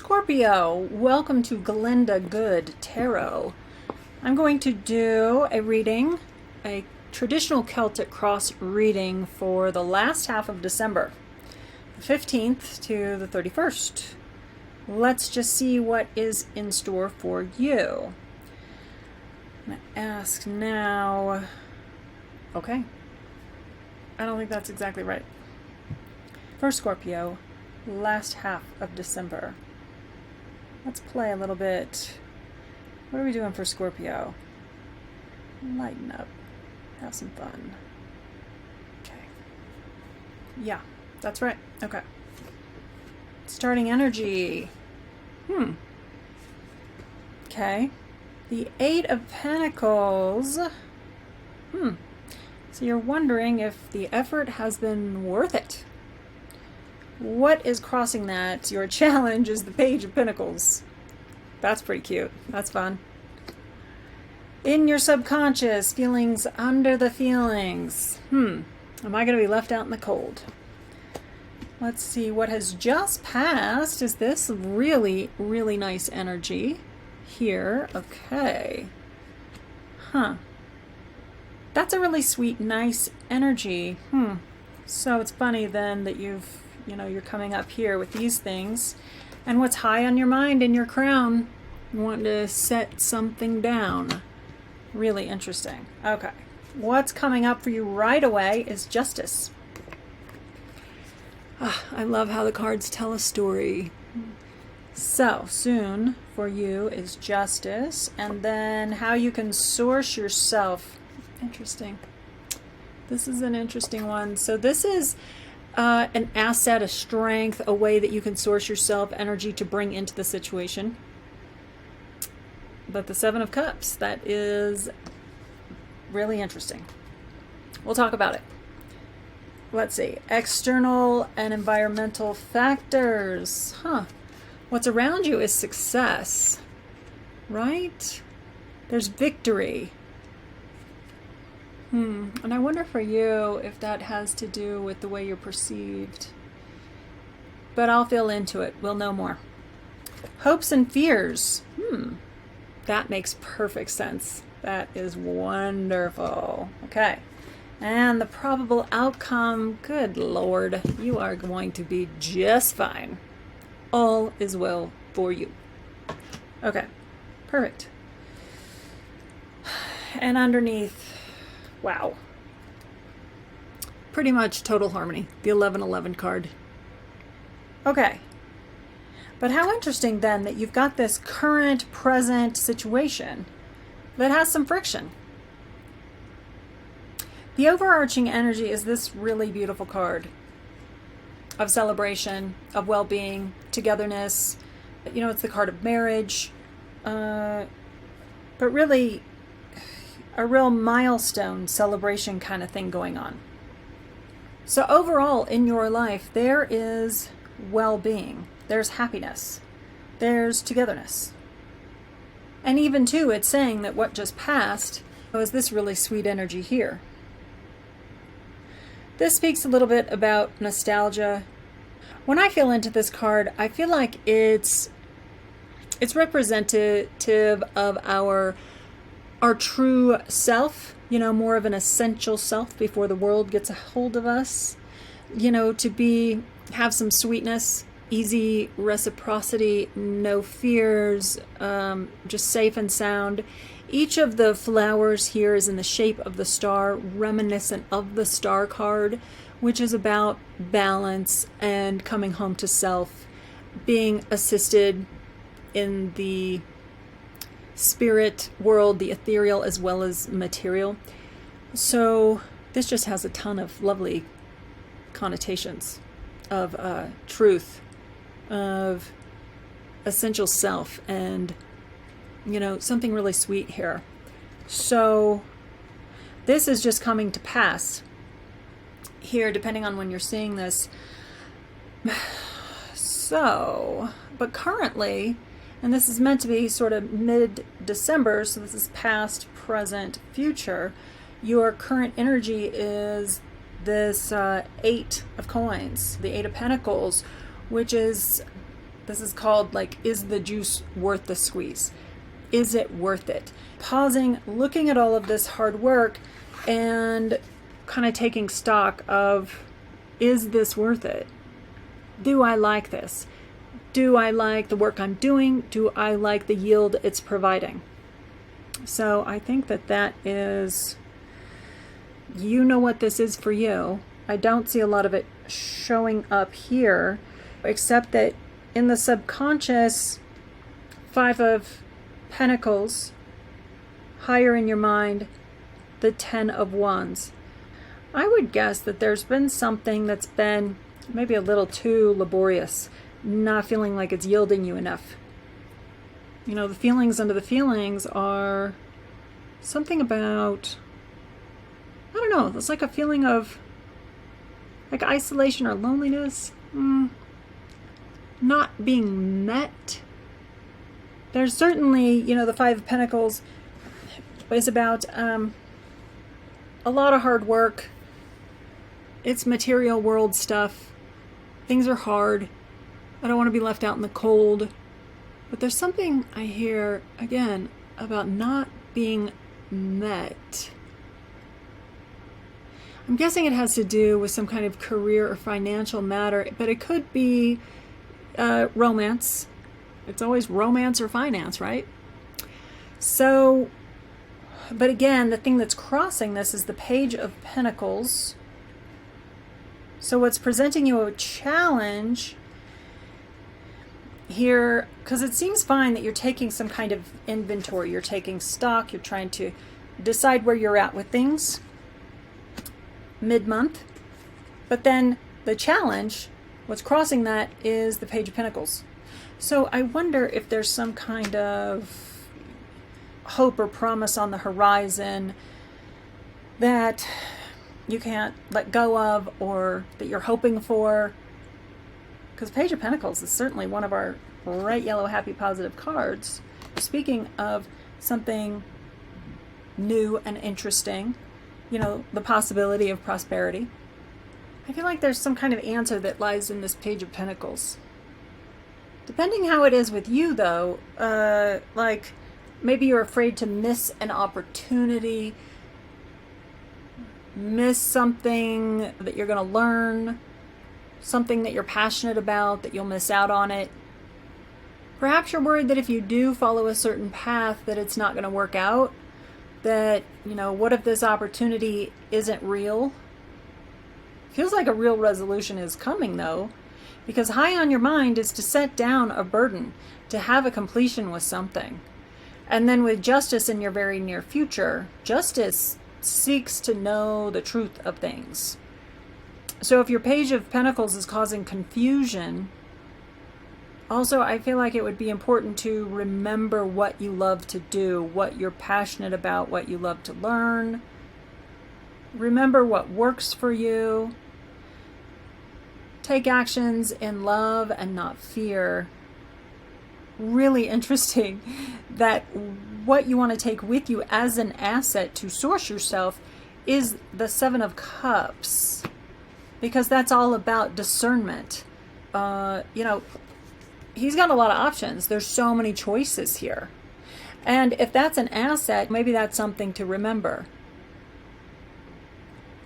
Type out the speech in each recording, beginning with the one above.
Scorpio, welcome to Glinda Good Tarot. I'm going to do a reading, a traditional Celtic cross reading for the last half of December, the 15th to the 31st. Let's just see what is in store for you. I'm going to ask now. Okay. I don't think that's exactly right. For Scorpio, last half of December. Let's play a little bit. What are we doing for Scorpio? Lighten up. Have some fun. Okay. Yeah, that's right. Okay. Starting energy. Okay. The Eight of Pentacles. So you're wondering if the effort has been worth it. What is crossing that? Your challenge is the Page of Pentacles. That's pretty cute. That's fun. In your subconscious, feelings under the feelings. Am I going to be left out in the cold? Let's see what has just passed. Is this really, really nice energy here? Okay. That's a really sweet, nice energy. So it's funny then that you're coming up here with these things. And what's high on your mind in your crown? You want to set something down. Really interesting. Okay. What's coming up for you right away is justice. I love how the cards tell a story. So, soon for you is justice. And then how you can source yourself. Interesting. This is an interesting one. So this is an asset, a strength, a way that you can source yourself energy to bring into the situation. But the Seven of Cups, that is really interesting. We'll talk about it. Let's see. External and environmental factors. What's around you is success, right? There's victory. And I wonder for you if that has to do with the way you're perceived. But I'll feel into it. We'll know more. Hopes and fears. That makes perfect sense. That is wonderful. Okay. And the probable outcome. Good Lord. You are going to be just fine. All is well for you. Okay. Perfect. And underneath. Wow. Pretty much total harmony. The 1111 card. Okay. But how interesting then that you've got this current, present situation that has some friction. The overarching energy is this really beautiful card of celebration, of well-being, togetherness. It's the card of marriage. But really, a real milestone celebration kind of thing going on. So overall in your life, there is well-being. There's happiness. There's togetherness. And even too, it's saying that what just passed was this really sweet energy here. This speaks a little bit about nostalgia. When I feel into this card, I feel like it's representative of our true self, more of an essential self before the world gets a hold of us, to have some sweetness, easy reciprocity, no fears, just safe and sound. Each of the flowers here is in the shape of the star, reminiscent of the star card, which is about balance and coming home to self, being assisted in the spirit world, the ethereal as well as material. So this just has a ton of lovely connotations of truth, of essential self, and something really sweet here. So this is just coming to pass here, depending on when you're seeing this. So, but currently, and this is meant to be sort of mid-December, so this is past, present, future. Your current energy is this Eight of Coins, the Eight of Pentacles, which is This is called, like, is the juice worth the squeeze? Is it worth it? Pausing, looking at all of this hard work and kind of taking stock of, is this worth it? Do I like this? Do I like the work I'm doing? Do I like the yield it's providing? So I think that is, you know what this is for you. I don't see a lot of it showing up here, except that in the subconscious, 5 of Pentacles, higher in your mind, the 10 of Wands. I would guess that there's been something that's been maybe a little too laborious, not feeling like it's yielding you enough. You know, the feelings under the feelings are something about, I don't know, it's like a feeling of like isolation or loneliness, not being met. There's certainly, you know, the 5 of Pentacles is about a lot of hard work. It's material world stuff. Things are hard. I don't want to be left out in the cold. But there's something I hear, again, about not being met. I'm guessing it has to do with some kind of career or financial matter, but it could be romance. It's always romance or finance, right? So, but again, the thing that's crossing this is the Page of Pentacles. So what's presenting you a challenge here, because it seems fine that you're taking some kind of inventory, you're taking stock, you're trying to decide where you're at with things mid-month. But then the challenge, what's crossing that is the Page of Pentacles. So I wonder if there's some kind of hope or promise on the horizon that you can't let go of, or that you're hoping for. Because Page of Pentacles is certainly one of our bright yellow, happy, positive cards. Speaking of something new and interesting, you know, the possibility of prosperity. I feel like there's some kind of answer that lies in this Page of Pentacles. Depending how it is with you, though, like maybe you're afraid to miss an opportunity, miss something that you're going to learn, something that you're passionate about, that you'll miss out on it. Perhaps you're worried that if you do follow a certain path that it's not going to work out, that, you know, what if this opportunity isn't real? Feels like a real resolution is coming, though, because high on your mind is to set down a burden, to have a completion with something. And then with Justice in your very near future, Justice seeks to know the truth of things. So if your Page of Pentacles is causing confusion, also I feel like it would be important to remember what you love to do, what you're passionate about, what you love to learn. Remember what works for you. Take actions in love and not fear. Really interesting that what you want to take with you as an asset to source yourself is the 7 of Cups, because that's all about discernment. You know, he's got a lot of options. There's so many choices here. And if that's an asset, maybe that's something to remember.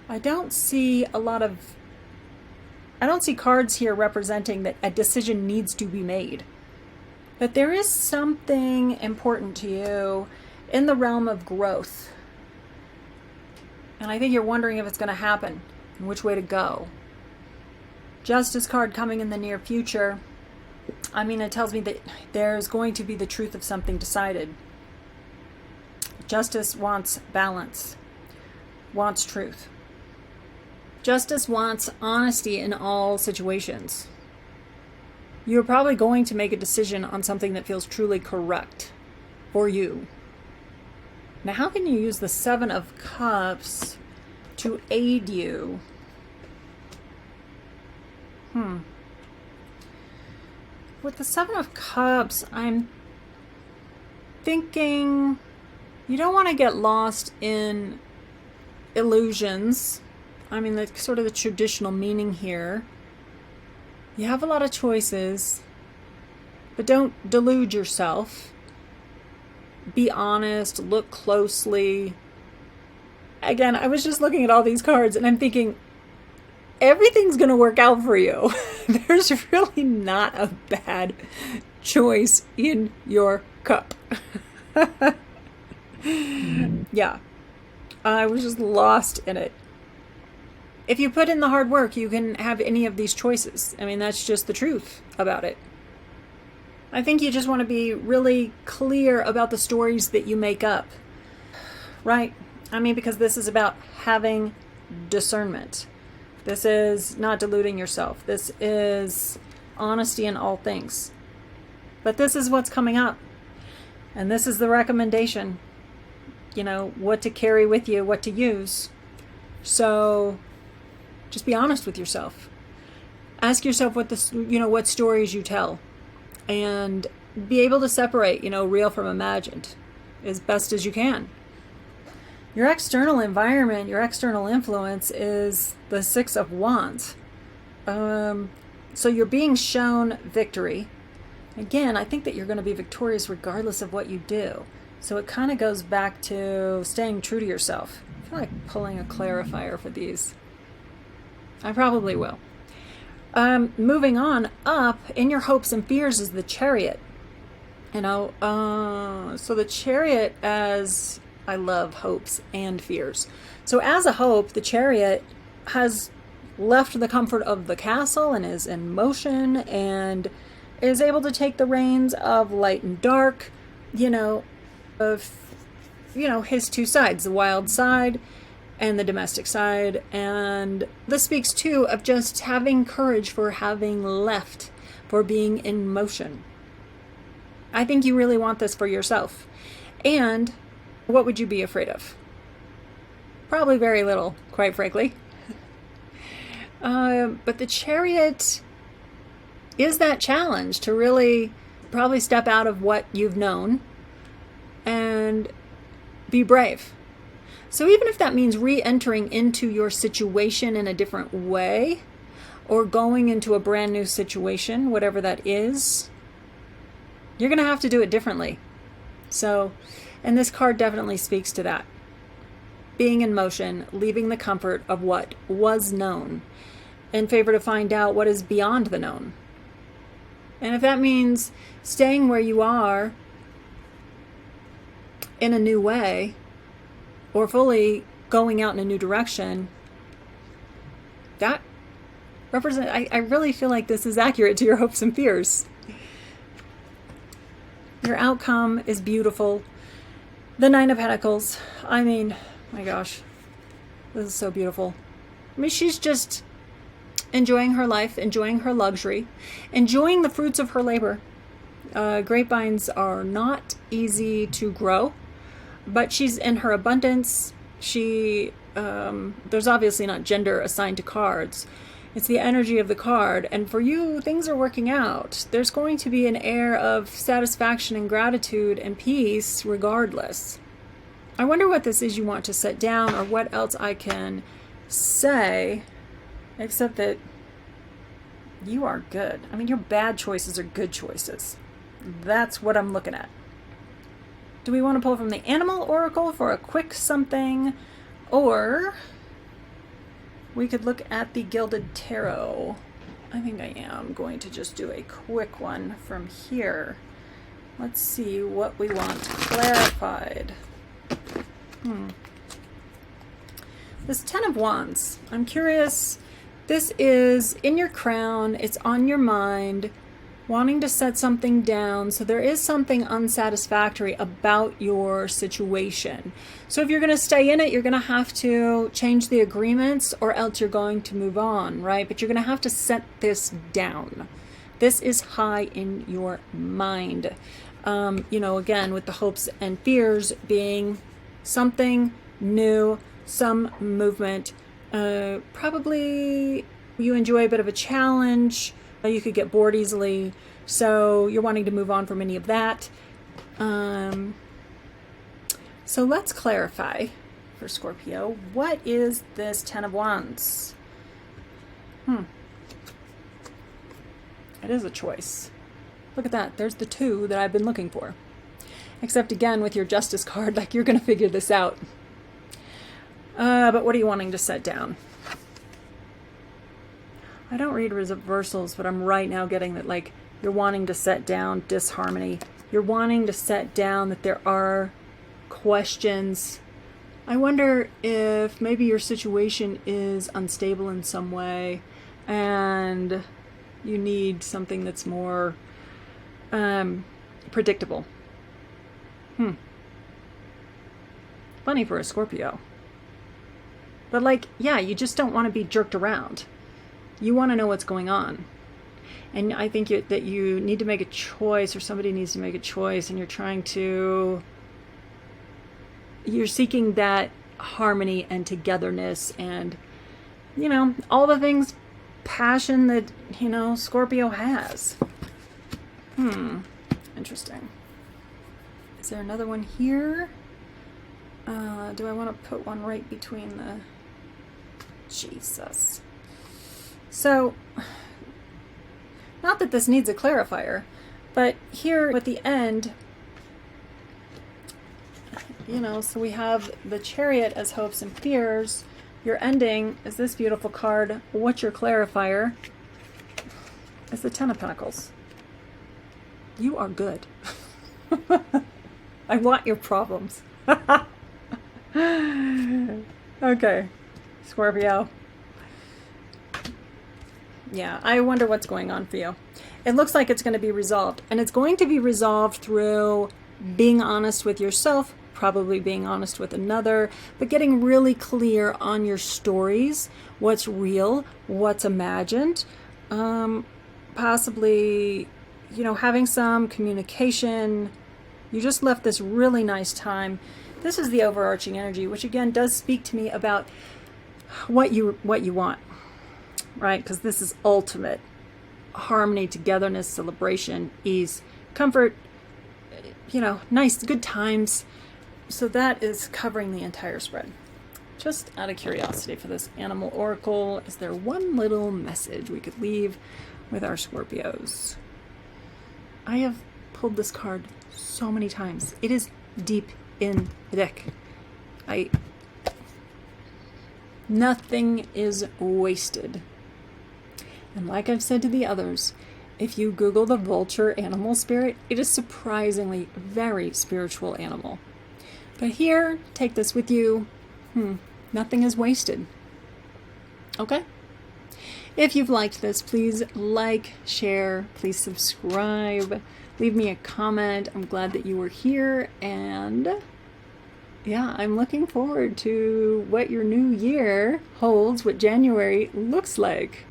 I don't see cards here representing that a decision needs to be made. But there is something important to you in the realm of growth. And I think you're wondering if it's going to happen and which way to go. Justice card coming in the near future. I mean, it tells me that there's going to be the truth of something decided. Justice wants balance, wants truth. Justice wants honesty in all situations. You're probably going to make a decision on something that feels truly correct for you. Now, how can you use the 7 of Cups to aid you? With the 7 of Cups, I'm thinking you don't want to get lost in illusions. I mean, that's sort of the traditional meaning here. You have a lot of choices. But don't delude yourself. Be honest, look closely. Again, I was just looking at all these cards and I'm thinking, everything's going to work out for you. There's really not a bad choice in your cup. Yeah, I was just lost in it. If you put in the hard work, you can have any of these choices. I mean, that's just the truth about it. I think you just want to be really clear about the stories that you make up, right? I mean, because this is about having discernment. This is not deluding yourself. This is honesty in all things. But this is what's coming up. And this is the recommendation. You know, what to carry with you, what to use. So just be honest with yourself. Ask yourself what what stories you tell. And be able to separate, real from imagined as best as you can. Your external environment, your external influence is the Six of Wands. So you're being shown victory. Again, I think that you're going to be victorious regardless of what you do. So it kind of goes back to staying true to yourself. I feel like pulling a clarifier for these. I probably will. Moving on up, in your hopes and fears is the Chariot. So the Chariot, as I love hopes and fears. So as a hope, the Chariot has left the comfort of the castle and is in motion and is able to take the reins of light and dark, of his two sides, the wild side and the domestic side. And this speaks too of just having courage for having left, for being in motion. I think you really want this for yourself. And what would you be afraid of? Probably very little, quite frankly. But the Chariot is that challenge to really probably step out of what you've known and be brave. So even if that means re-entering into your situation in a different way or going into a brand new situation, whatever that is, you're going to have to do it differently. So, and this card definitely speaks to that. Being in motion, leaving the comfort of what was known in favor to find out what is beyond the known. And if that means staying where you are in a new way, or fully going out in a new direction, that represents, I really feel like this is accurate to your hopes and fears. Your outcome is beautiful. The Nine of Pentacles. I mean, my gosh, this is so beautiful. I mean, she's just enjoying her life, enjoying her luxury, enjoying the fruits of her labor. Grapevines are not easy to grow, but she's in her abundance. There's obviously not gender assigned to cards. It's the energy of the card. And for you, things are working out. There's going to be an air of satisfaction and gratitude and peace regardless. I wonder what this is you want to set down, or what else I can say, except that you are good. I mean, your bad choices are good choices. That's what I'm looking at. Do we want to pull from the Animal Oracle for a quick something? Or we could look at the Gilded Tarot. I think I am going to just do a quick one from here. Let's see what we want clarified. This Ten of Wands. I'm curious. This is in your crown. It's on your mind. Wanting to set something down. So there is something unsatisfactory about your situation. So if you're going to stay in it, you're going to have to change the agreements, or else you're going to move on, right? But you're going to have to set this down. This is high in your mind. Again, with the hopes and fears being something new, some movement. Probably you enjoy a bit of a challenge. You could get bored easily, so you're wanting to move on from any of that. So let's clarify for Scorpio. What is this Ten of Wands? It is a choice. Look at that. There's the 2 that I've been looking for. Except again, with your Justice card, like you're going to figure this out. But what are you wanting to set down? I don't read reversals, but I'm right now getting that, like, you're wanting to set down disharmony. You're wanting to set down that there are questions. I wonder if maybe your situation is unstable in some way and you need something that's more predictable. Funny for a Scorpio. But like, yeah, you just don't want to be jerked around. You want to know what's going on. And I think that you need to make a choice, or somebody needs to make a choice, and you're seeking that harmony and togetherness and, you know, all the things, passion that, you know, Scorpio has. Interesting. Is there another one here? Do I want to put one right between the... Jesus. So, not that this needs a clarifier, but here at the end, you know, so we have the Chariot as hopes and fears. Your ending is this beautiful card. What's your clarifier? It's the 10 of Pentacles. You are good. I want your problems. Okay, Scorpio. Yeah, I wonder what's going on for you. It looks like it's going to be resolved. And it's going to be resolved through being honest with yourself, probably being honest with another, but getting really clear on your stories, what's real, what's imagined, possibly, you know, having some communication. You just left this really nice time. This is the overarching energy, which again does speak to me about what you want, right? Because this is ultimate harmony, togetherness, celebration, ease, comfort, you know, nice, good times. So that is covering the entire spread. Just out of curiosity for this animal oracle, is there one little message we could leave with our Scorpios? I have pulled this card so many times. It is deep in the deck. Nothing is wasted. And like I've said to the others, if you Google the vulture animal spirit, it is surprisingly very spiritual animal. But here, take this with you. Nothing is wasted. Okay? If you've liked this, please like, share, please subscribe, leave me a comment. I'm glad that you were here, and yeah, I'm looking forward to what your new year holds, what January looks like.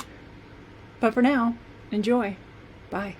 But for now, enjoy. Bye.